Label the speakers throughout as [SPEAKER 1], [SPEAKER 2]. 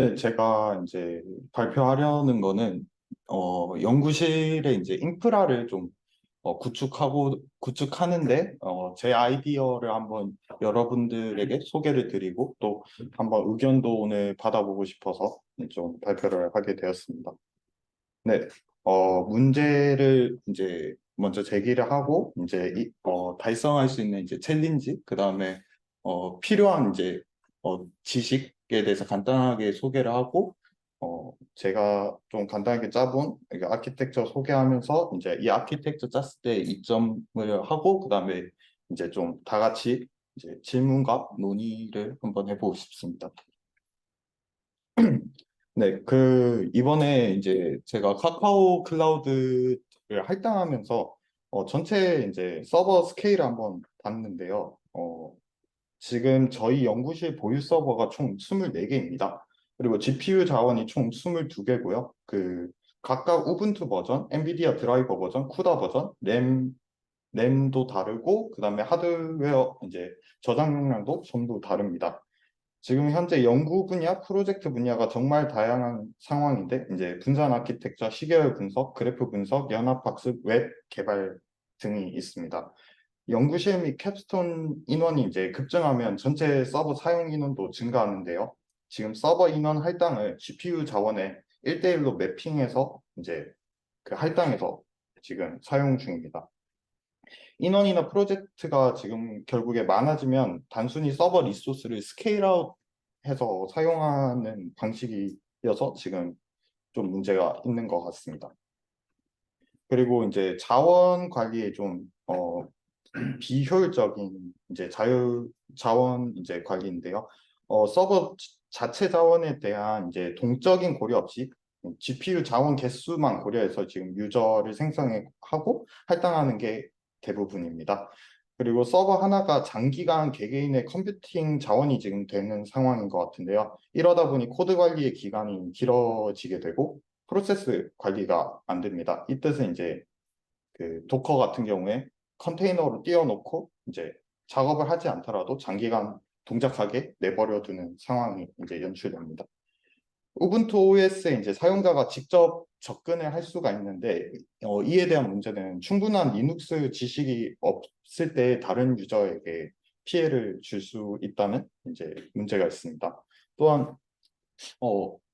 [SPEAKER 1] 네, 제가 이제 발표하려는 거는 연구실에 이제 인프라를 좀 구축하는데 제 아이디어를 한번 여러분들에게 소개를 드리고 또 한번 의견도 오늘 받아보고 싶어서 좀 발표를 하게 되었습니다. 네, 문제를 이제 먼저 제기를 하고 이제 달성할 수 있는 이제 챌린지, 그 다음에 필요한 이제 지식에 대해서 간단하게 소개를 하고 제가 좀 간단하게 짜본 이게 아키텍처 소개하면서 이제 이 아키텍처 짰을 때 이점을 하고 그 다음에 이제 좀 다 같이 이제 질문과 논의를 한번 해보고 싶습니다. 네, 이번에 이제 제가 카카오 클라우드를 할당하면서, 전체 이제 서버 스케일을 한번 봤는데요. 지금 저희 연구실 보유 서버가 총 24개입니다. 그리고 GPU 자원이 총 22개고요. 각각 우분투 버전, 엔비디아 드라이버 버전, 쿠다 버전, 램도 다르고, 그 다음에 하드웨어, 이제 저장용량도 전부 다릅니다. 지금 현재 연구 분야, 프로젝트 분야가 정말 다양한 상황인데, 이제 분산 아키텍처, 시계열 분석, 그래프 분석, 연합학습, 웹 개발 등이 있습니다. 연구실 및 캡스톤 인원이 이제 급증하면 전체 서버 사용 인원도 증가하는데요. 지금 서버 인원 할당을 GPU 자원에 1대1로 매핑해서 이제 그 할당해서 지금 사용 중입니다. 인원이나 프로젝트가 지금 결국에 많아지면 단순히 서버 리소스를 스케일아웃 해서 사용하는 방식이어서 지금 좀 문제가 있는 것 같습니다. 그리고 이제 자원 관리에 좀 비효율적인 이제 자원 이제 관리인데요. 서버 자체 자원에 대한 이제 동적인 고려 없이 GPU 자원 개수만 고려해서 지금 유저를 생성하고 할당하는 게 대부분입니다. 그리고 서버 하나가 장기간 개개인의 컴퓨팅 자원이 지금 되는 상황인 것 같은데요. 이러다 보니 코드 관리의 기간이 길어지게 되고 프로세스 관리가 안 됩니다. 이 뜻은 이제 도커 같은 경우에 컨테이너로 띄워놓고 이제 작업을 하지 않더라도 장기간 동작하게 내버려 두는 상황이 이제 연출됩니다. 우분투 OS에 이제 사용자가 직접 접근을 할 수가 있는데 이에 대한 문제는 충분한 리눅스 지식이 없을 때 다른 유저에게 피해를 줄 수 있다는 이제 문제가 있습니다. 또한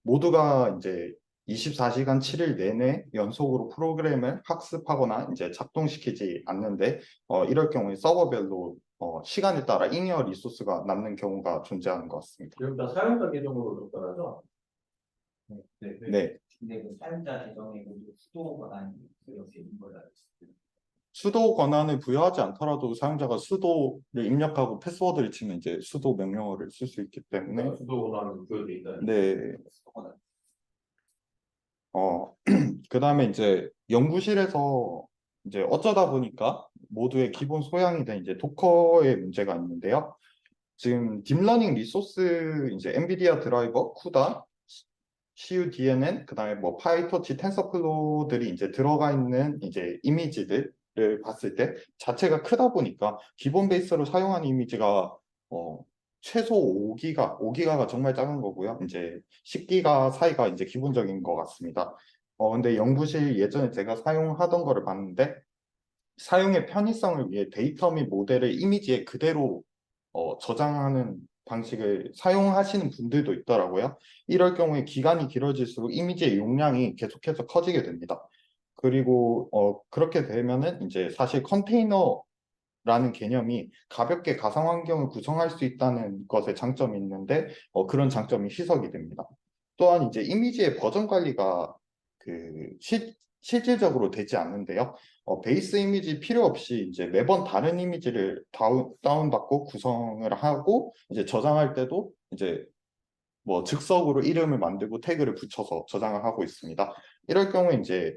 [SPEAKER 1] 모두가 이제 24시간 7일 내내 연속으로 프로그램을 학습하거나 이제 작동시키지 않는데 이럴 경우에 서버별로 시간에 따라 잉여 리소스가 남는 경우가 존재하는 것 같습니다.
[SPEAKER 2] 그럼 다 사용자 계정으로 접근하죠?
[SPEAKER 3] 네.
[SPEAKER 1] 네,
[SPEAKER 3] 근데 그 사용자 계정에 그 수도 권한이 이렇게 있는 걸로 알고 있어요.
[SPEAKER 1] 수도 권한을 부여하지 않더라도 사용자가 수도를 입력하고 패스워드를 치면 이제 수도 명령어를 쓸 수 있기 때문에
[SPEAKER 2] 수도 권한이 부여돼 있다.
[SPEAKER 1] 네,
[SPEAKER 3] 수도 권한.
[SPEAKER 1] 그 다음에 이제 연구실에서 이제 어쩌다 보니까 모두의 기본 소양이 된 이제 도커의 문제가 있는데요. 지금 딥러닝 리소스 이제 엔비디아 드라이버, 쿠다, CUDNN, 그다음에 뭐 파이토치, 텐서플로우들이 이제 들어가 있는 이제 이미지들을 봤을 때 자체가 크다 보니까 기본 베이스로 사용하는 이미지가 최소 5기가가 정말 작은 거고요. 이제 10기가 사이가 이제 기본적인 것 같습니다. 근데 연구실 예전에 제가 사용하던 거를 봤는데 사용의 편의성을 위해 데이터 및 모델을 이미지에 그대로 저장하는 방식을 사용하시는 분들도 있더라고요. 이럴 경우에 기간이 길어질수록 이미지의 용량이 계속해서 커지게 됩니다. 그리고 그렇게 되면은 이제 사실 컨테이너라는 개념이 가볍게 가상 환경을 구성할 수 있다는 것에 장점이 있는데 그런 장점이 희석이 됩니다. 또한 이제 이미지의 버전 관리가 실질적으로 되지 않는데요. 베이스 이미지 필요 없이 이제 매번 다른 이미지를 다운받고 구성을 하고 이제 저장할 때도 이제 뭐 즉석으로 이름을 만들고 태그를 붙여서 저장을 하고 있습니다. 이럴 경우에 이제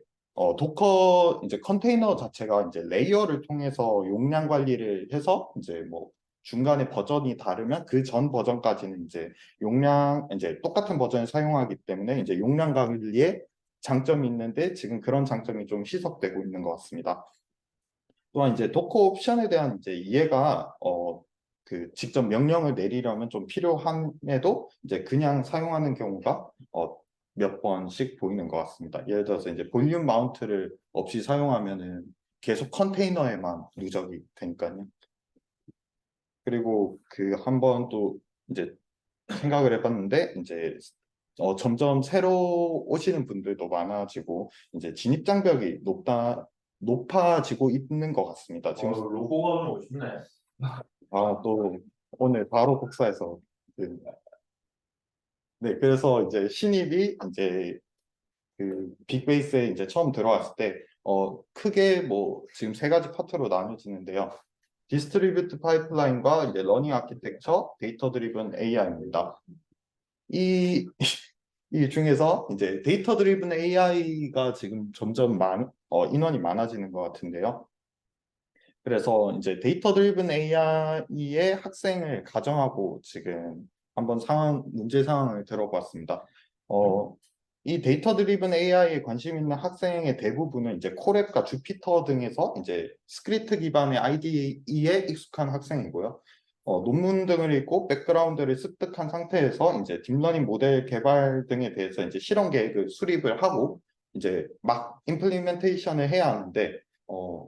[SPEAKER 1] 도커 이제 컨테이너 자체가 이제 레이어를 통해서 용량 관리를 해서 이제 뭐 중간에 버전이 다르면 그 전 버전까지는 이제 용량 이제 똑같은 버전을 사용하기 때문에 이제 용량 관리에 장점이 있는데 지금 그런 장점이 좀 희석되고 있는 것 같습니다. 또한 이제 도커 옵션에 대한 이제 이해가 그 직접 명령을 내리려면 좀 필요함에도 이제 그냥 사용하는 경우가 몇 번씩 보이는 것 같습니다. 예를 들어서 이제 볼륨 마운트를 없이 사용하면은 계속 컨테이너에만 누적이 되니까요. 그리고 그 한번 또 이제 생각을 해봤는데 이제 점점 새로 오시는 분들도 많아지고 이제 진입 장벽이 높아지고 있는 것 같습니다. 지금
[SPEAKER 2] 로고가 멋있네.
[SPEAKER 1] 또 오늘 바로 복사해서 네, 그래서 이제 신입이 이제 그 빅베이스에 이제 처음 들어왔을 때 크게 뭐 지금 세 가지 파트로 나눠지는데요. 디스트리뷰트 파이프라인과 이제 러닝 아키텍처, 데이터 드리븐 AI입니다. 이, 이 중에서 이제 데이터 드리븐 AI가 지금 점점 인원이 많아지는 것 같은데요. 그래서 이제 데이터 드리븐 AI의 학생을 가정하고 지금 한번 문제 상황을 들어봤습니다. 이 데이터 드리븐 AI에 관심 있는 학생의 대부분은 이제 콜앱과 주피터 등에서 이제 스크립트 기반의 IDE에 익숙한 학생이고요. 논문 등을 읽고 백그라운드를 습득한 상태에서 이제 딥러닝 모델 개발 등에 대해서 이제 실험 계획을 수립을 하고 이제 막 임플리멘테이션을 해야 하는데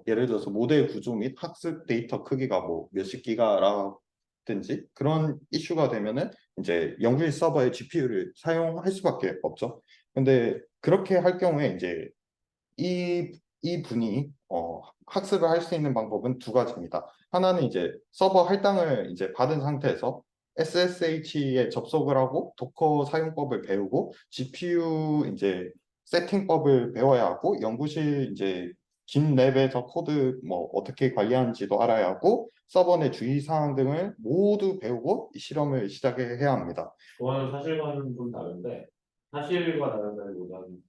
[SPEAKER 1] 예를 들어서 모델 구조 및 학습 데이터 크기가 뭐 몇십 기가라든지 그런 이슈가 되면은 이제 연구실 서버의 GPU를 사용할 수밖에 없죠. 근데 그렇게 할 경우에 이제 이 분이 학습을 할 수 있는 방법은 두 가지입니다. 하나는 이제 서버 할당을 이제 받은 상태에서 SSH에 접속을 하고 도커 사용법을 배우고 GPU 이제 세팅법을 배워야 하고 연구실 이제 긴 랩에서 코드 뭐 어떻게 관리하는지도 알아야 하고 서버 내 주의사항 등을 모두 배우고 이 실험을 시작해야 합니다.
[SPEAKER 2] 그거는 사실과는 좀 다른데, 사실과 다르다기보다는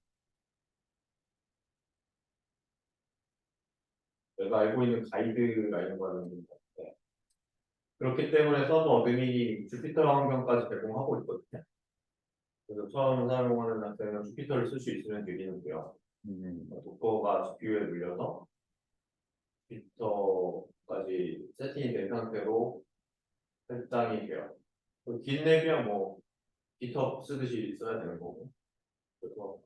[SPEAKER 2] 내가 알고 있는 가이드가 있는 거는 좀 다른데, 그렇기 때문에 서버 어드민이 주피터 환경까지 제공하고 있거든요. 그래서 처음 사용하는 학생은 주피터를 쓸 수 있으면 되겠는데요. 도커가 GPU에 눌려서 주피터까지 세팅이 된 상태로 설정이 돼요. 긴 랩이야 뭐 GitHub 쓰듯이 써야 되는 거고. 그래서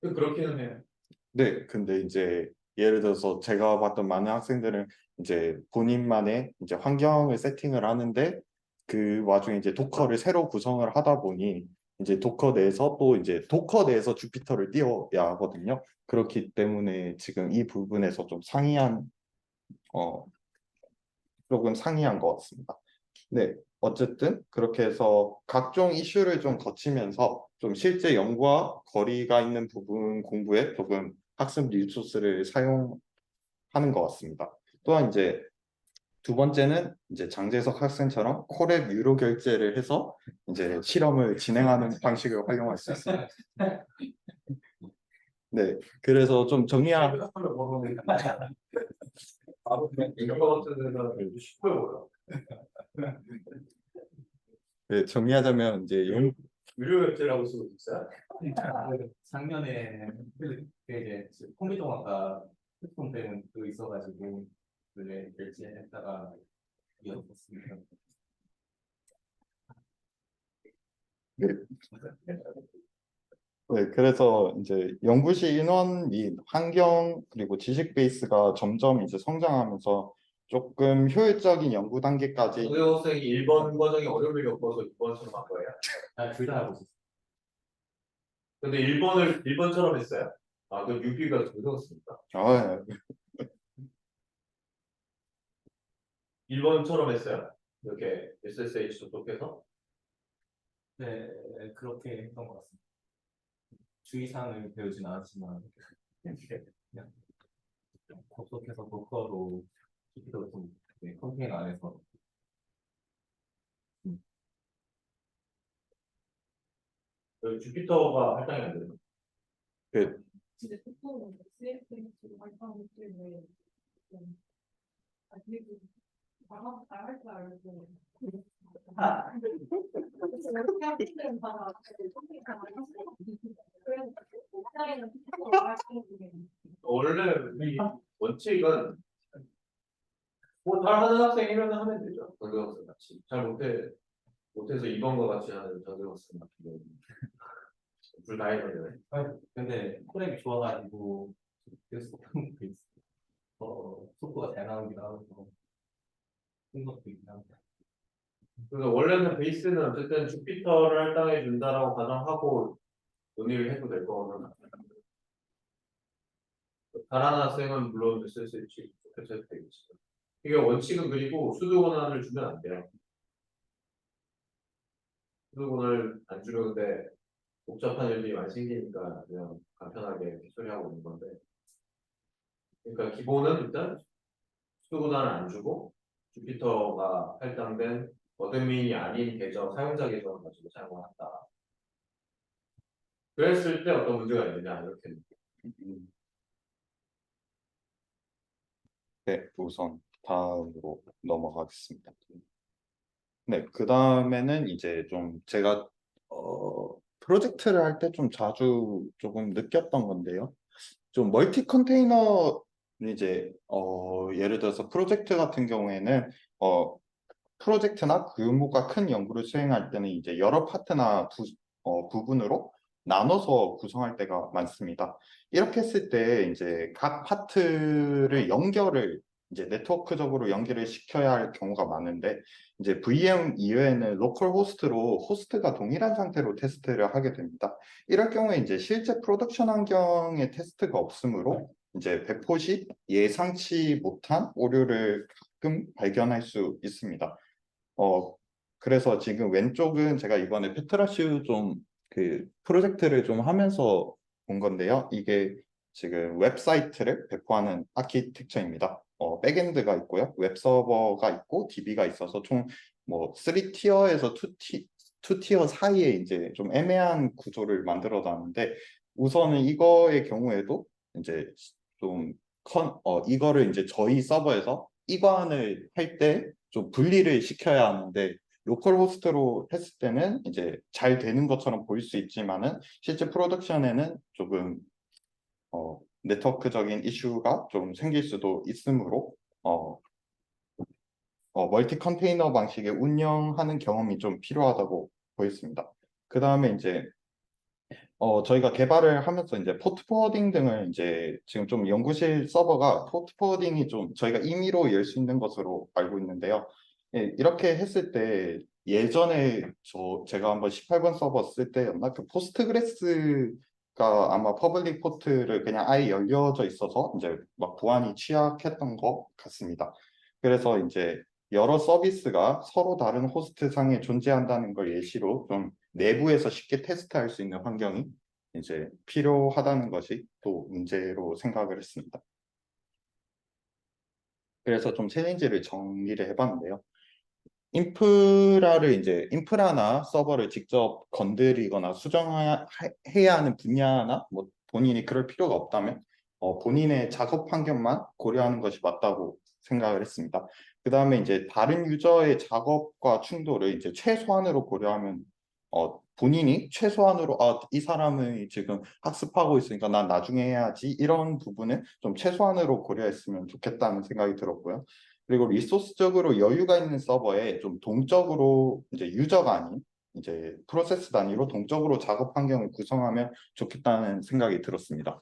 [SPEAKER 2] 그렇기는 해요.
[SPEAKER 1] 네, 근데 이제 예를 들어서 제가 봤던 많은 학생들은 이제 본인만의 이제 환경을 세팅을 하는데 그 와중에 이제 도커를 새로 구성을 하다 보니 이제 도커 내에서 또 이제 도커 내에서 주피터를 띄워야 하거든요. 그렇기 때문에 지금 이 부분에서 좀 어, 조금 상이한 것 같습니다. 네, 어쨌든 그렇게 해서 각종 이슈를 좀 거치면서 좀 실제 연구와 거리가 있는 부분 공부에 조금 학습 리소스를 사용하는 것 같습니다. 또한 이제 두 번째는 이제 장재석 학생처럼 콜앱 유료 결제를 해서 이제 실험을 진행하는 방식을 활용할 수 있습니다. 네, 그래서 좀 정리한
[SPEAKER 2] 바로 이런 거 같은 데는 쉽게 보여.
[SPEAKER 1] 네, 정리하자면 이제
[SPEAKER 2] 유료 결제라고 쓰고 있어요?
[SPEAKER 3] 작년에 그 이제 콤비동아가 휴통 때문에 또 있어가지고 원래 결제했다가 이어졌습니다.
[SPEAKER 1] 네, 네, 그래서 이제 연구실 인원 및 환경 그리고 지식 베이스가 점점 이제 성장하면서 조금 효율적인 연구 단계까지
[SPEAKER 2] 고등학생이 1번 과정에 어려움을 겪어서 2번처럼 한 거예요.
[SPEAKER 3] 둘 다 하고 있었어요.
[SPEAKER 2] 근데 1번처럼 했어요. 아, 그 유비가 고등학생입니다.
[SPEAKER 1] 아,
[SPEAKER 2] 1번처럼 했어요. 이렇게 SSH 접속해서.
[SPEAKER 3] 네, 그렇게 했던 것 같습니다. 주의사항을 배우진 않았지만 그냥 접속해서 도커로 주피터를 좀 컨테이너 안에서
[SPEAKER 2] 그 주피터가 할당이 안 되는.
[SPEAKER 1] 그
[SPEAKER 4] 근데 보통 SFH로 활동하기 때문에 그리고 잘할 줄 알고 그래서 어떻게 하시는 다 그래서 목사에는
[SPEAKER 2] 원래 우리 원칙은 뭐 잘하는 학생이면 하면 되죠. 전교학생 같이. 잘 못해서 이번과 같이 하는 전교학생 같은 경우는 둘다 해버려요.
[SPEAKER 3] 근데 프레임이 좋아가지고 계속 못하는 게 있어. 속도가 잘 나오기도 하고 그런 것도 있긴 합니다.
[SPEAKER 2] 그래서 원래는 베이스는 어쨌든 주피터를 할당해 준다라고 가정하고 논의를 해도 될 거거든. 잘하는 학생은 물론 쓸 수 있지. 좋겠어도 되겠지. 이게 원칙은 그리고 수도 권한을 주면 안 돼요. 수도 권한을 안 주려는데 복잡한 일들이 많이 생기니까 그냥 간편하게 이렇게 처리하고 있는 건데. 그러니까 기본은 일단 수도 권한을 안 주고 주피터가 할당된 어드민이 아닌 계정, 사용자 계정을 가지고 사용을 한다. 그랬을 때 어떤 문제가 있느냐 이렇게.
[SPEAKER 1] 음, 네, 우선 다음으로 넘어가겠습니다. 네, 그 다음에는 이제 좀 제가 프로젝트를 할 때 좀 자주 조금 느꼈던 건데요. 좀 멀티 컨테이너 이제 예를 들어서 프로젝트 같은 경우에는 프로젝트나 규모가 큰 연구를 수행할 때는 이제 여러 파트나 부분으로 나눠서 구성할 때가 많습니다. 이렇게 했을 때 이제 각 파트를 연결을 이제 네트워크적으로 연결을 시켜야 할 경우가 많은데 이제 VM 이외에는 로컬 호스트로 호스트가 동일한 상태로 테스트를 하게 됩니다. 이럴 경우에 이제 실제 프로덕션 환경에 테스트가 없으므로 이제 배포 시 예상치 못한 오류를 가끔 발견할 수 있습니다. 어, 그래서 지금 왼쪽은 제가 이번에 페트라슈 좀 그 프로젝트를 좀 하면서 본 건데요. 이게 지금 웹사이트를 배포하는 아키텍처입니다. 백엔드가 있고요. 웹서버가 있고 DB가 있어서 총 뭐 3티어에서 2티어 사이에 이제 좀 애매한 구조를 만들어 놨는데 우선은 이거의 경우에도 이제 좀 이거를 이제 저희 서버에서 이관을 할 때 좀 분리를 시켜야 하는데 로컬 호스트로 했을 때는 이제 잘 되는 것처럼 보일 수 있지만은 실제 프로덕션에는 조금 네트워크적인 이슈가 좀 생길 수도 있으므로 멀티 컨테이너 방식의 운영하는 경험이 좀 필요하다고 보였습니다. 그 다음에 이제 저희가 개발을 하면서 이제 포트 포워딩 등을 이제 지금 좀 연구실 서버가 포트 포워딩이 좀 저희가 임의로 열 수 있는 것으로 알고 있는데요. 예, 이렇게 했을 때 예전에 제가 한번 18번 서버 쓸 때였나 그 포스트그레스가 아마 퍼블릭 포트를 그냥 아예 열려져 있어서 이제 막 보안이 취약했던 것 같습니다. 그래서 이제 여러 서비스가 서로 다른 호스트 상에 존재한다는 걸 예시로 좀 내부에서 쉽게 테스트할 수 있는 환경이 이제 필요하다는 것이 또 문제로 생각을 했습니다. 그래서 좀 챌린지를 정리를 해봤는데요. 인프라나 서버를 직접 건드리거나 수정해야 하는 분야나 뭐 본인이 그럴 필요가 없다면 본인의 작업 환경만 고려하는 것이 맞다고 생각을 했습니다. 그 다음에 이제 다른 유저의 작업과 충돌을 이제 최소한으로 고려하면 본인이 최소한으로 이 사람이 지금 학습하고 있으니까 난 나중에 해야지 이런 부분을 좀 최소한으로 고려했으면 좋겠다는 생각이 들었고요. 그리고 리소스적으로 여유가 있는 서버에 좀 동적으로 이제 유저가 아닌 이제 프로세스 단위로 동적으로 작업 환경을 구성하면 좋겠다는 생각이 들었습니다.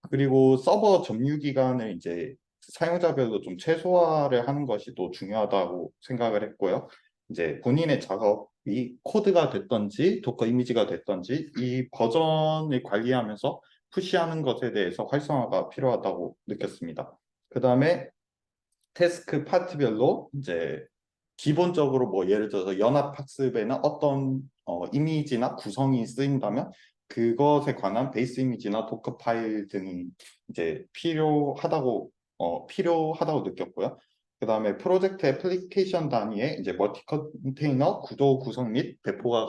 [SPEAKER 1] 그리고 서버 점유 기간을 이제 사용자별로 좀 최소화를 하는 것이 또 중요하다고 생각을 했고요. 이제 본인의 작업이 코드가 됐던지 도커 이미지가 됐던지 이 버전을 관리하면서 푸시하는 것에 대해서 활성화가 필요하다고 느꼈습니다. 그 다음에 태스크 파트별로 이제 기본적으로 뭐 예를 들어서 연합학습에는 어떤 이미지나 구성이 쓰인다면 그것에 관한 베이스 이미지나 도커 파일 등이 이제 필요하다고 느꼈고요. 그 다음에 프로젝트 애플리케이션 단위의 이제 멀티 컨테이너 구도 구성 및 배포가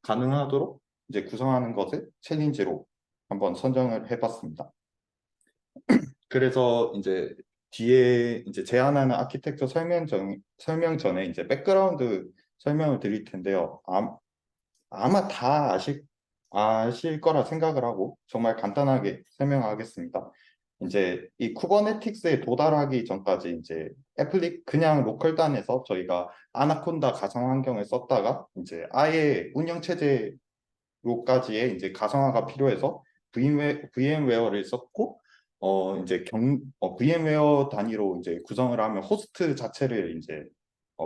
[SPEAKER 1] 가능하도록 이제 구성하는 것을 챌린지로 한번 선정을 해봤습니다. 그래서 이제 뒤에 이제 제안하는 아키텍처 설명 전에 이제 백그라운드 설명을 드릴 텐데요. 아마 다 아실 거라 생각을 하고 정말 간단하게 설명하겠습니다. 이제 이 쿠버네티क्스에 도달하기 전까지 이제 그냥 로컬단에서 저희가 아나콘다 가상 환경을 썼다가 이제 아예 운영 체제로까지의 이제 가상화가 필요해서 VM웨어를 썼고 이제 VM웨어 단위로 이제 구성을 하면 호스트 자체를 이제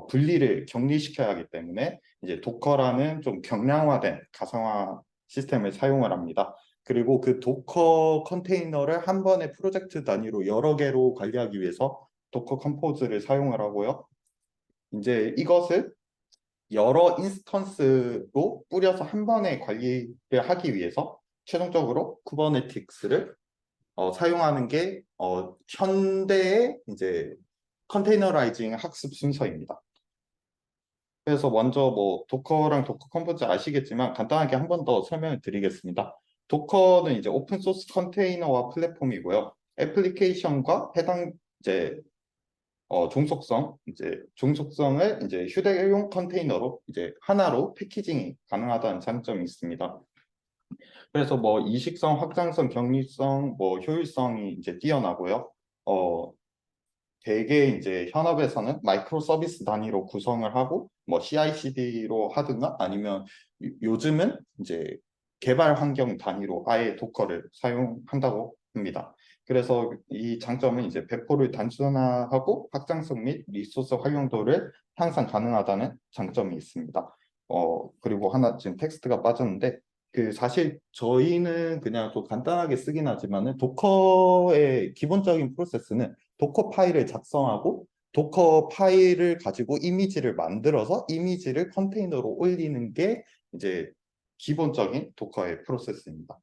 [SPEAKER 1] 분리를 격리시켜야 하기 때문에 이제 도커라는 좀 경량화된 가상화 시스템을 사용을 합니다. 그리고 그 도커 컨테이너를 한 번에 프로젝트 단위로 여러 개로 관리하기 위해서 도커 컴포즈를 사용을 하고요. 이제 이것을 여러 인스턴스로 뿌려서 한 번에 관리를 하기 위해서 최종적으로 쿠버네티크스를 사용하는 게 현대의 이제 컨테이너라이징 학습 순서입니다. 그래서 먼저 뭐 도커랑 도커 컴포즈 아시겠지만 간단하게 한 번 더 설명을 드리겠습니다. 도커는 이제 오픈 소스 컨테이너와 플랫폼이고요. 애플리케이션과 해당 이제 종속성을 이제 휴대용 컨테이너로 이제 하나로 패키징이 가능하다는 장점이 있습니다. 그래서 뭐 이식성, 확장성, 격리성, 뭐 효율성이 이제 뛰어나고요. 대개 이제 현업에서는 마이크로 서비스 단위로 구성을 하고 뭐 CI/CD로 하든가 아니면 요즘은 이제 개발 환경 단위로 아예 도커를 사용한다고 합니다. 그래서 이 장점은 이제 배포를 단순화하고 확장성 및 리소스 활용도를 향상 가능하다는 장점이 있습니다. 그리고 하나 지금 텍스트가 빠졌는데 그 사실 저희는 그냥 좀 간단하게 쓰긴 하지만은 도커의 기본적인 프로세스는 도커 파일을 작성하고 도커 파일을 가지고 이미지를 만들어서 이미지를 컨테이너로 올리는 게 이제 기본적인 도커의 프로세스입니다.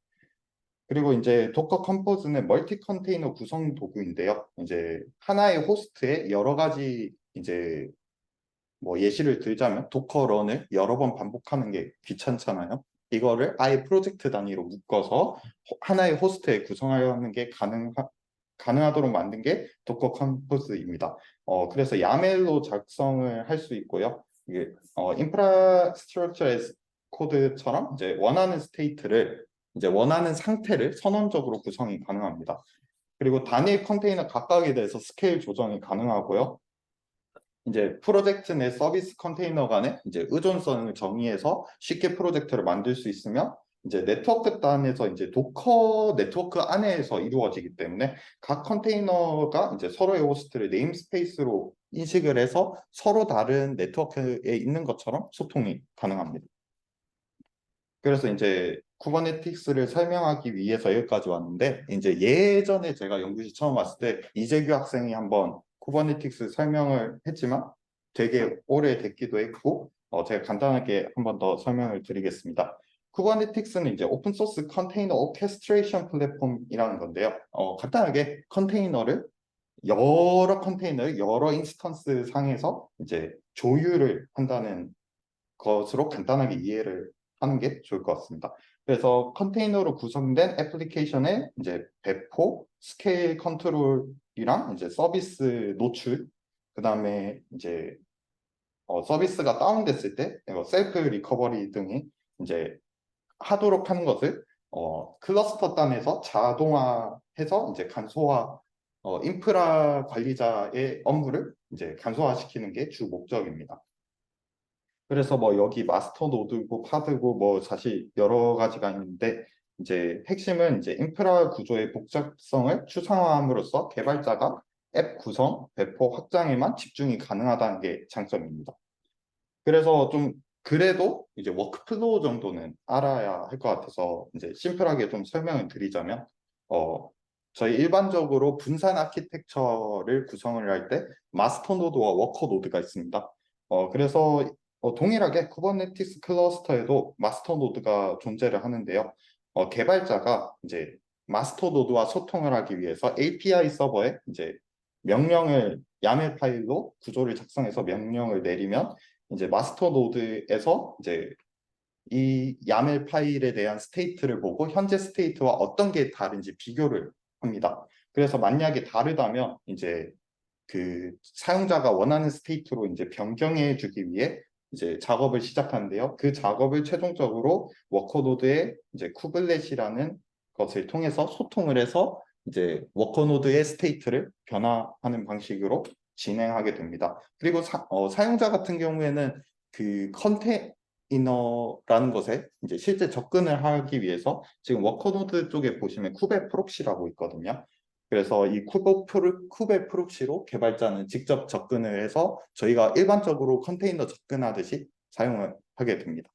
[SPEAKER 1] 그리고 이제 도커 컴포즈는 멀티 컨테이너 구성 도구인데요. 이제 하나의 호스트에 여러 가지 이제 뭐 예시를 들자면 도커 런을 여러 번 반복하는 게 귀찮잖아요. 이거를 아예 프로젝트 단위로 묶어서 하나의 호스트에 구성하는 게 가능하도록 만든 게 도커 컴포즈입니다. 그래서 야멜로 작성을 할 수 있고요. 이게 인프라스트럭처 에스 코드처럼 이제 원하는 스테이트를 이제 원하는 상태를 선언적으로 구성이 가능합니다. 그리고 단일 컨테이너 각각에 대해서 스케일 조정이 가능하고요. 이제 프로젝트 내 서비스 컨테이너 간의 이제 의존성을 정의해서 쉽게 프로젝트를 만들 수 있으며 이제 네트워크 단에서 이제 도커 네트워크 안에서 이루어지기 때문에 각 컨테이너가 이제 서로의 호스트를 네임스페이스로 인식을 해서 서로 다른 네트워크에 있는 것처럼 소통이 가능합니다. 그래서 이제 쿠버네티크스를 설명하기 위해서 여기까지 왔는데 이제 예전에 제가 연구실 처음 왔을 때 이재규 학생이 한번 쿠버네티크스 설명을 했지만 되게 오래됐기도 했고 제가 간단하게 한번 더 설명을 드리겠습니다. 쿠버네티크스는 이제 오픈소스 컨테이너 오케스트레이션 플랫폼이라는 건데요. 간단하게 컨테이너를 여러 인스턴스 상에서 이제 조율을 한다는 것으로 간단하게 이해를 하는 게 좋을 것 같습니다. 그래서 컨테이너로 구성된 애플리케이션의 이제 배포, 스케일 컨트롤이랑 이제 서비스 노출, 그 다음에 이제 서비스가 다운됐을 때 셀프 리커버리 등이 이제 하도록 하는 것을 클러스터 단에서 자동화해서 이제 인프라 관리자의 업무를 이제 간소화시키는 게 주 목적입니다. 그래서 뭐 여기 마스터 노드고 파드고 뭐 사실 여러 가지가 있는데 이제 핵심은 이제 인프라 구조의 복잡성을 추상화함으로써 개발자가 앱 구성, 배포, 확장에만 집중이 가능하다는 게 장점입니다. 그래서 좀 그래도 이제 워크플로우 정도는 알아야 할 것 같아서 이제 심플하게 좀 설명을 드리자면 저희 일반적으로 분산 아키텍처를 구성을 할 때 마스터 노드와 워커 노드가 있습니다. 그래서 동일하게 쿠버네티스 클러스터에도 마스터 노드가 존재를 하는데요. 개발자가 이제 마스터 노드와 소통을 하기 위해서 API 서버에 이제 YAML 파일로 구조를 작성해서 명령을 내리면 이제 마스터 노드에서 이제 이 YAML 파일에 대한 스테이트를 보고 현재 스테이트와 어떤 게 다른지 비교를 합니다. 그래서 만약에 다르다면 이제 그 사용자가 원하는 스테이트로 이제 변경해 주기 위해 이제 작업을 시작하는데요. 그 작업을 최종적으로 워커노드의 이제 쿠블렛이라는 것을 통해서 소통을 해서 이제 워커노드의 스테이트를 변화하는 방식으로 진행하게 됩니다. 그리고 사용자 같은 경우에는 그 컨테이너라는 것에 이제 실제 접근을 하기 위해서 지금 워커노드 쪽에 보시면 쿠베 프록시라고 있거든요. 그래서 이 쿠베 프록시로 개발자는 직접 접근을 해서 저희가 일반적으로 컨테이너 접근하듯이 사용을 하게 됩니다.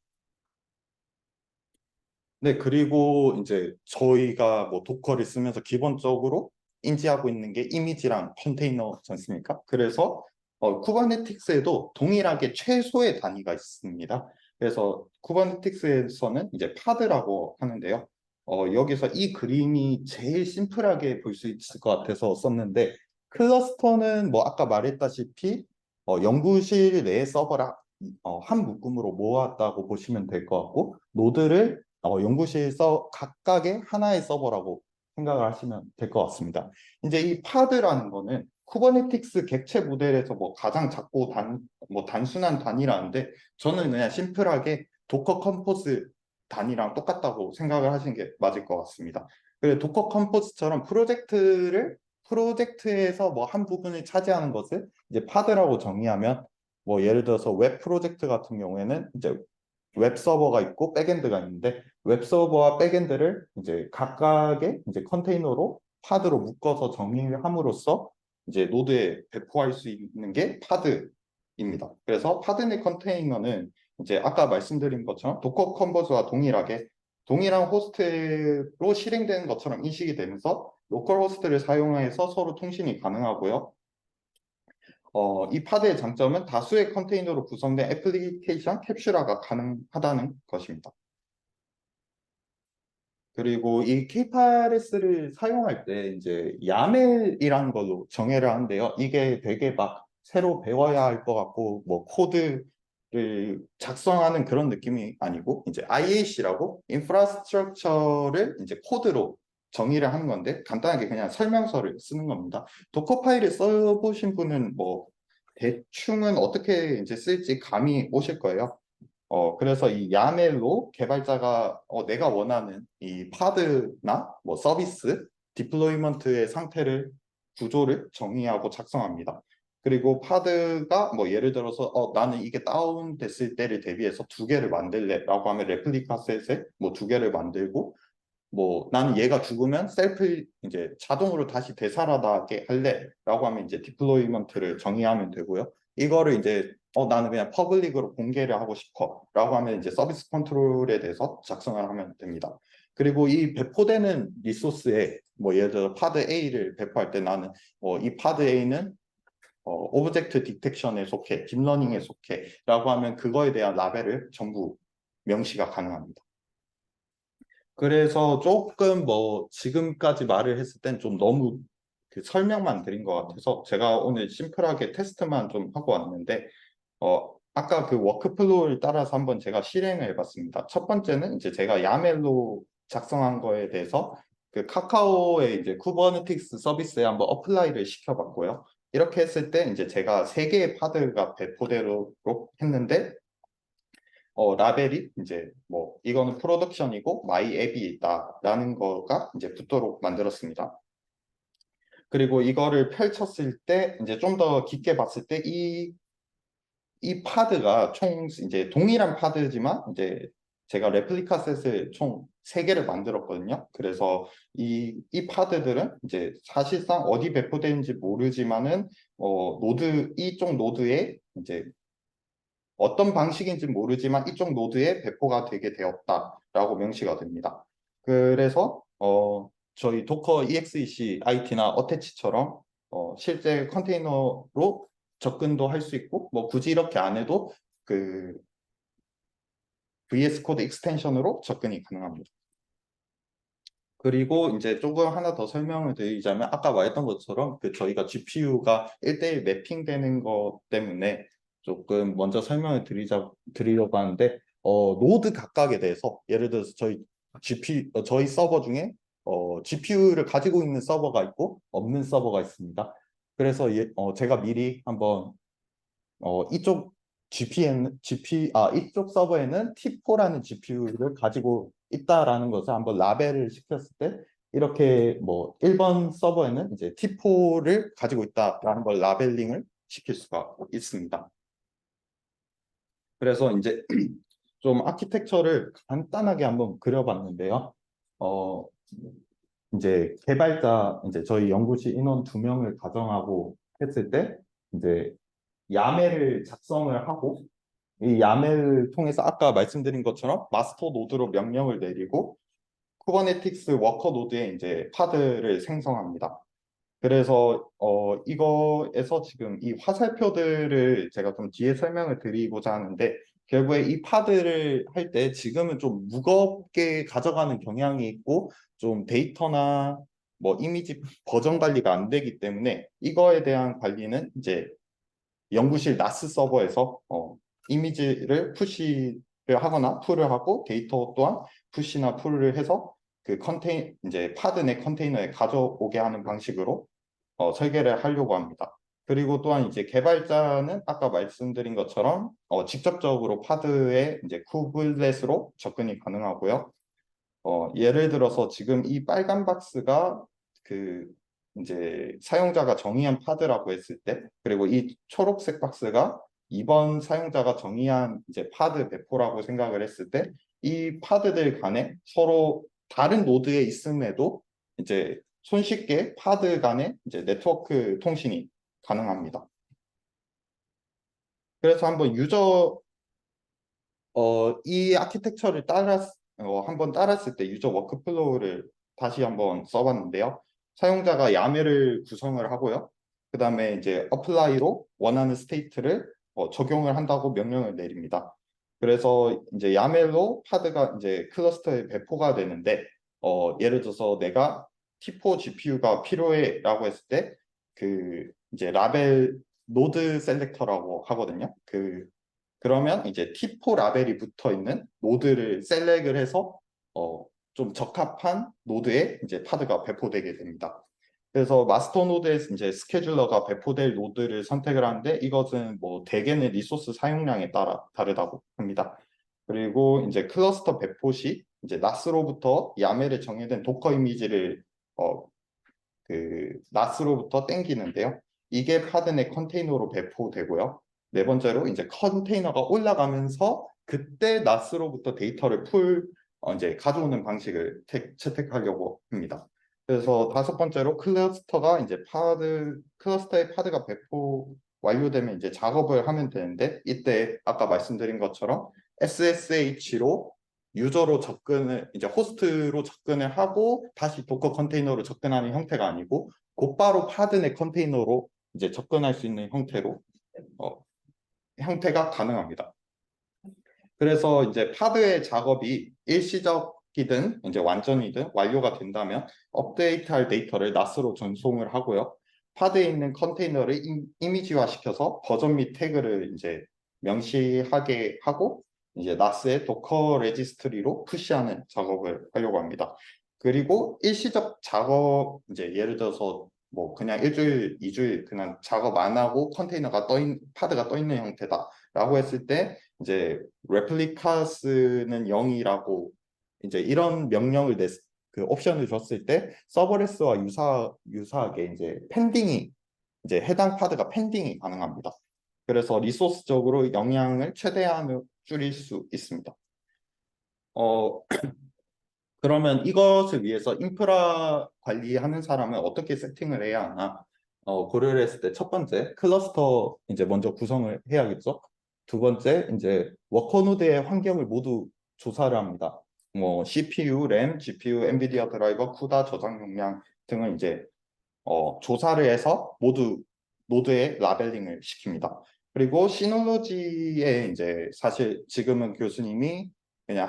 [SPEAKER 1] 네, 그리고 이제 저희가 뭐 도커를 쓰면서 기본적으로 인지하고 있는 게 이미지랑 컨테이너지 않습니까? 그래서 쿠버네티크스에도 동일하게 최소의 단위가 있습니다. 그래서 쿠버네티크스에서는 이제 파드라고 하는데요. 여기서 이 그림이 제일 심플하게 볼 수 있을 것 같아서 썼는데 클러스터는 뭐 아까 말했다시피 연구실 내의 서버를 한 묶음으로 모았다고 보시면 될 것 같고 노드를 연구실에서 각각의 하나의 서버라고 생각을 하시면 될 것 같습니다. 이제 이 파드라는 거는 쿠버네티크스 객체 모델에서 뭐 가장 작고 뭐 단순한 단위라는데 저는 그냥 심플하게 도커 컴포즈 단위랑 똑같다고 생각을 하시는 게 맞을 것 같습니다. 그리고 도커 컴포즈처럼 프로젝트에서 뭐 한 부분을 차지하는 것을 이제 파드라고 정의하면 뭐 예를 들어서 웹 프로젝트 같은 경우에는 이제 웹 서버가 있고 백엔드가 있는데 웹 서버와 백엔드를 이제 각각의 이제 컨테이너로 파드로 묶어서 정의함으로써 이제 노드에 배포할 수 있는 게 파드입니다. 그래서 파드 내 컨테이너는 이제 아까 말씀드린 것처럼 도커 컨버즈와 동일하게 동일한 호스트로 실행되는 것처럼 인식이 되면서 로컬 호스트를 사용해서 서로 통신이 가능하고요. 이 파드의 장점은 다수의 컨테이너로 구성된 애플리케이션 캡슐화가 가능하다는 것입니다. 그리고 이 K8s를 사용할 때 이제 야멜이라는 걸로 정의를 하는데요. 이게 되게 막 새로 배워야 할 것 같고 뭐 코드를 작성하는 그런 느낌이 아니고 이제 IAC라고 인프라스트럭처를 이제 코드로 정의를 하는 건데 간단하게 그냥 설명서를 쓰는 겁니다. 도커 파일을 써보신 분은 뭐 대충은 어떻게 이제 쓸지 감이 오실 거예요. 그래서 이 야멜로 개발자가 내가 원하는 이 파드나 뭐 서비스, 디플로이먼트의 상태를 구조를 정의하고 작성합니다. 그리고 파드가 뭐 예를 들어서 나는 이게 다운됐을 때를 대비해서 두 개를 만들래라고 하면 레플리카 셋에 뭐 두 개를 만들고 뭐 나는 얘가 죽으면 셀프 이제 자동으로 다시 되살아나게 할래라고 하면 이제 디플로이먼트를 정의하면 되고요. 이거를 이제 나는 그냥 퍼블릭으로 공개를 하고 싶어라고 하면 이제 서비스 컨트롤에 대해서 작성을 하면 됩니다. 그리고 이 배포되는 리소스에 뭐 예를 들어 파드 A를 배포할 때 나는 이 파드 A는 오브젝트 디텍션에 속해, 딥러닝에 속해라고 하면 그거에 대한 라벨을 전부 명시가 가능합니다. 그래서 조금 뭐 지금까지 말을 했을 땐 좀 너무 그 설명만 드린 것 같아서 제가 오늘 심플하게 테스트만 좀 하고 왔는데 아까 그 워크플로우를 따라서 한번 제가 실행을 해봤습니다. 첫 번째는 이제 제가 야멜로 작성한 거에 대해서 그 카카오의 이제 쿠버네티크스 서비스에 한번 어플라이를 시켜봤고요. 이렇게 했을 때 이제 제가 세 개의 파드가 배포되도록 했는데 라벨이 이제 뭐 이거는 프로덕션이고 마이 앱이 있다라는 거가 이제 붙도록 만들었습니다. 그리고 이거를 펼쳤을 때 이제 좀 더 깊게 봤을 때 이 파드가 총 이제 동일한 파드지만 이제 제가 레플리카 셋을 총 3개를 만들었거든요. 그래서 이 파드들은 이제 사실상 어디 배포되는지 모르지만은 이쪽 노드에 이제 어떤 방식인지 모르지만 이쪽 노드에 배포가 되게 되었다라고 명시가 됩니다. 그래서 저희 도커 EXEC IT나 어태치처럼 실제 컨테이너로 접근도 할 수 있고 뭐 굳이 이렇게 안 해도 그 VS 코드 익스텐션으로 접근이 가능합니다. 그리고 이제 조금 하나 더 설명을 드리자면 아까 말했던 것처럼 그 저희가 GPU가 1대1 매핑되는 것 때문에 조금 먼저 설명을 드리려고 하는데 노드 각각에 대해서 예를 들어서 저희 서버 중에 GPU를 가지고 있는 서버가 있고 없는 서버가 있습니다. 그래서 제가 미리 한번 이쪽 서버에는 T4라는 GPU를 가지고 있다라는 것을 한번 라벨을 시켰을 때 이렇게 뭐 1번 서버에는 이제 T4를 가지고 있다라는 걸 라벨링을 시킬 수가 있습니다. 그래서 이제 좀 아키텍처를 간단하게 한번 그려봤는데요. 어, 이제 개발자, 이제 저희 연구실 인원 2명을 가정하고 했을 때, 이제 야멜을 작성을 하고, 이 야멜을 통해서 아까 말씀드린 것처럼 마스터 노드로 명령을 내리고, 쿠버네틱스 워커 노드에 이제 파드를 생성합니다. 그래서 이거에서 지금 이 화살표들을 제가 좀 뒤에 설명을 드리고자 하는데 결국에 이 파드를 할 때 지금은 좀 무겁게 가져가는 경향이 있고 좀 데이터나 뭐 이미지 버전 관리가 안 되기 때문에 이거에 대한 관리는 이제 연구실 나스 서버에서 이미지를 푸시를 하거나 풀을 하고 데이터 또한 푸시나 풀을 해서 그 이제 파드 내 컨테이너에 가져오게 하는 방식으로 설계를 하려고 합니다. 그리고 또한 이제 개발자는 아까 말씀드린 것처럼 직접적으로 파드에 이제 쿠블렛으로 접근이 가능하고요. 예를 들어서 지금 이 빨간 박스가 그 이제 사용자가 정의한 파드라고 했을 때, 그리고 이 초록색 박스가 이번 사용자가 정의한 이제 파드 배포라고 생각을 했을 때, 이 파드들 간에 서로 다른 노드에 있음에도 이제 손쉽게 파드 간에 이제 네트워크 통신이 가능합니다. 그래서 한번 이 아키텍처를 한번 따랐을 때 유저 워크플로우를 다시 한번 써봤는데요. 사용자가 야멜을 구성을 하고요. 그 다음에 이제 어플라이로 원하는 스테이트를 적용을 한다고 명령을 내립니다. 그래서 이제 야멜로 파드가 이제 클러스터에 배포가 되는데, 예를 들어서 내가 T4 GPU가 필요해라고 했을 때, 그 이제 라벨 노드 셀렉터라고 하거든요. 그러면 이제 T4 라벨이 붙어 있는 노드를 셀렉을 해서 좀 적합한 노드에 이제 파드가 배포되게 됩니다. 그래서 마스터 노드에 이제 스케줄러가 배포될 노드를 선택을 하는데 이것은 뭐 대개는 리소스 사용량에 따라 다르다고 합니다. 그리고 이제 클러스터 배포 시 이제 나스로부터 야멜에 정의된 도커 이미지를 나스로부터 땡기는데요. 이게 파드 내 컨테이너로 배포되고요. 네 번째로 이제 컨테이너가 올라가면서 그때 나스로부터 데이터를 이제 가져오는 방식을 채택하려고 합니다. 그래서 다섯 번째로 클러스터가 이제 클러스터의 파드가 배포 완료되면 이제 작업을 하면 되는데 이때 아까 말씀드린 것처럼 SSH로 유저로 이제 호스트로 접근을 하고 다시 도커 컨테이너로 접근하는 형태가 아니고 곧바로 파드 내 컨테이너로 이제 접근할 수 있는 형태가 가능합니다. 그래서 이제 파드의 작업이 일시적이든 이제 완전이든 완료가 된다면 업데이트할 데이터를 나스로 전송을 하고요. 파드에 있는 컨테이너를 이미지화 시켜서 버전 및 태그를 이제 명시하게 하고 이제 나스의 도커 레지스트리로 푸시하는 작업을 하려고 합니다. 그리고 일시적 작업 이제 예를 들어서 뭐 그냥 일주일, 이주일 그냥 작업 안 하고 컨테이너가 파드가 떠 있는 형태다라고 했을 때 이제 레플리카스는 0이라고 이제 이런 명령을 그 옵션을 줬을 때 서버레스와 유사하게 이제 펜딩이 이제 해당 파드가 펜딩이 가능합니다. 그래서 리소스적으로 영향을 최대한 줄일 수 있습니다. 그러면 이것을 위해서 인프라 관리하는 사람은 어떻게 세팅을 해야 하나? 고려를 했을 때 첫 번째 클러스터 이제 먼저 구성을 해야겠죠. 두 번째 이제 워커 노드의 환경을 모두 조사를 합니다. 뭐 CPU, 램, GPU, 엔비디아 드라이버, 쿠다, 저장 용량 등을 이제 조사를 해서 모두 노드에 라벨링을 시킵니다. 그리고 시놀로지에 이제 사실 지금은 교수님이 그냥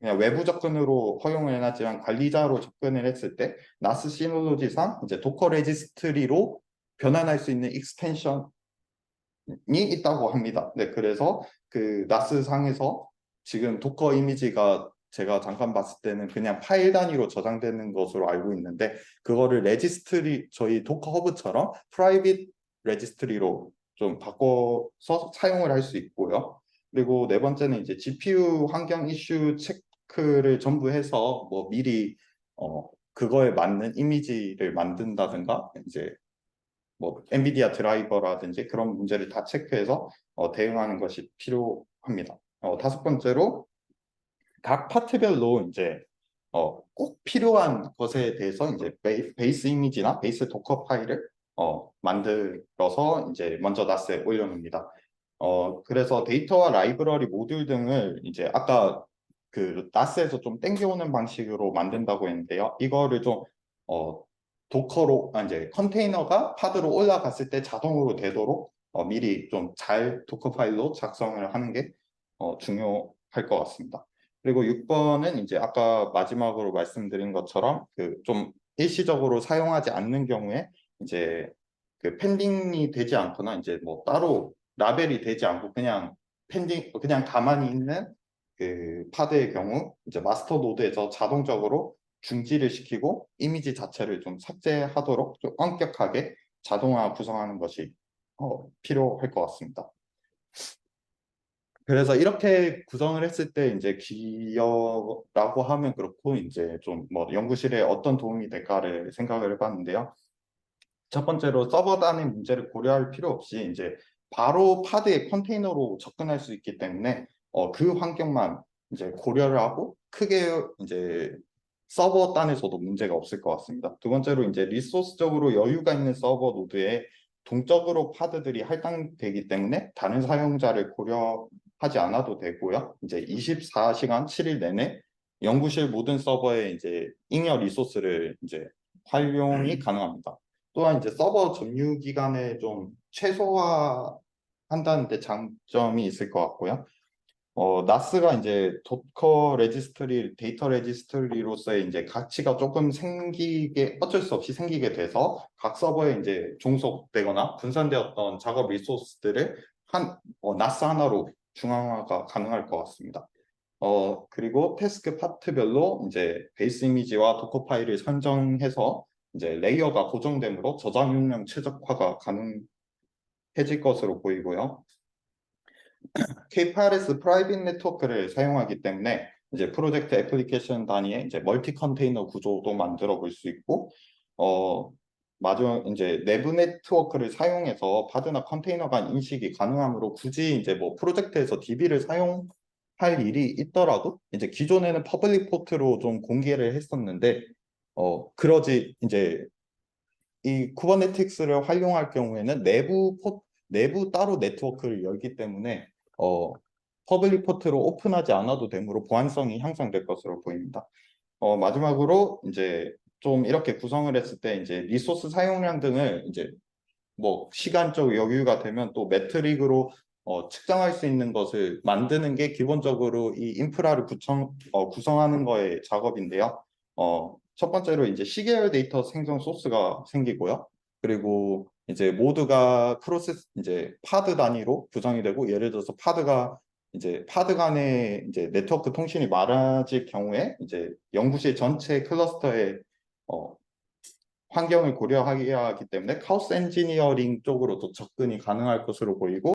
[SPEAKER 1] 그냥 외부 접근으로 허용을 해놨지만 관리자로 접근을 했을 때 나스 시놀로지상 이제 도커 레지스트리로 변환할 수 있는 익스텐션이 있다고 합니다. 네, 그래서 그 나스 상에서 지금 도커 이미지가 제가 잠깐 봤을 때는 그냥 파일 단위로 저장되는 것으로 알고 있는데 그거를 레지스트리 저희 도커 허브처럼 프라이빗 레지스트리로 좀 바꿔서 사용을 할 수 있고요. 그리고 네 번째는 이제 GPU 환경 이슈 체크를 전부 해서 뭐 미리 그거에 맞는 이미지를 만든다든가 이제 뭐 엔비디아 드라이버라든지 그런 문제를 다 체크해서 대응하는 것이 필요합니다. 다섯 번째로 각 파트별로 이제 꼭 필요한 것에 대해서 이제 베이스 이미지나 베이스 도커 파일을 만들어서 이제 먼저 나스에 올려놓습니다. 그래서 데이터와 라이브러리 모듈 등을 이제 아까 그 나스에서 좀 땡겨오는 방식으로 만든다고 했는데요. 이거를 좀 도커로 이제 컨테이너가 파드로 올라갔을 때 자동으로 되도록 미리 좀 잘 도커 파일로 작성을 하는 게 중요할 것 같습니다. 그리고 6번은 이제 아까 마지막으로 말씀드린 것처럼 그 좀 일시적으로 사용하지 않는 경우에 이제 그 펜딩이 되지 않거나 이제 뭐 따로 라벨이 되지 않고 그냥 그냥 가만히 있는 그 파드의 경우 이제 마스터 노드에서 자동적으로 중지를 시키고 이미지 자체를 좀 삭제하도록 좀 엄격하게 자동화 구성하는 것이 필요할 것 같습니다. 그래서 이렇게 구성을 했을 때 이제 기여라고 하면 그렇고 이제 좀 뭐 연구실에 어떤 도움이 될까를 생각을 해봤는데요. 첫 번째로 서버 단의 문제를 고려할 필요 없이 이제 바로 파드의 컨테이너로 접근할 수 있기 때문에 그 환경만 이제 고려를 하고 크게 이제 서버 단에서도 문제가 없을 것 같습니다. 두 번째로 이제 리소스적으로 여유가 있는 서버 노드에 동적으로 파드들이 할당되기 때문에 다른 사용자를 고려하지 않아도 되고요. 이제 24시간 7일 내내 연구실 모든 서버에 이제 잉여 리소스를 이제 활용이 가능합니다. 또한 이제 서버 점유 기간을 좀 최소화한다는 데 장점이 있을 것 같고요. 나스가 이제 도커 레지스트리, 데이터 레지스트리로서의 이제 가치가 조금 생기게, 어쩔 수 없이 생기게 돼서 각 서버에 이제 종속되거나 분산되었던 작업 리소스들을 나스 하나로 중앙화가 가능할 것 같습니다. 그리고 태스크 파트별로 이제 베이스 이미지와 도커 파일을 선정해서 이제 레이어가 고정되므로 저장 용량 최적화가 가능해질 것으로 보이고요. K8s 프라이빗 네트워크를 사용하기 때문에 이제 프로젝트 애플리케이션 단위의 이제 멀티 컨테이너 구조도 만들어 볼 수 있고, 마지막 이제 내부 네트워크를 사용해서 파드나 컨테이너 간 인식이 가능하므로 굳이 이제 뭐 프로젝트에서 DB를 사용할 일이 있더라도 이제 기존에는 퍼블릭 포트로 좀 공개를 했었는데, 그러지 이제 이 쿠버네티크스를 활용할 경우에는 내부 따로 네트워크를 열기 때문에 퍼블릭 포트로 오픈하지 않아도 되므로 보안성이 향상될 것으로 보입니다. 마지막으로 이제 좀 이렇게 구성을 했을 때 이제 리소스 사용량 등을 이제 뭐 시간적 여유가 되면 또 매트릭으로 측정할 수 있는 것을 만드는 게 기본적으로 이 인프라를 구성하는 거의 작업인데요. 첫 번째로 이제 시계열 데이터 생성 소스가 생기고요. 그리고 이제 모두가 프로세스 이제 파드 단위로 구성이 되고 예를 들어서 파드 간의 이제 네트워크 통신이 많아질 경우에 이제 연구실 전체 클러스터에 환경을 고려하기 때문에 카오스 엔지니어링 쪽으로도 접근이 가능할 것으로 보이고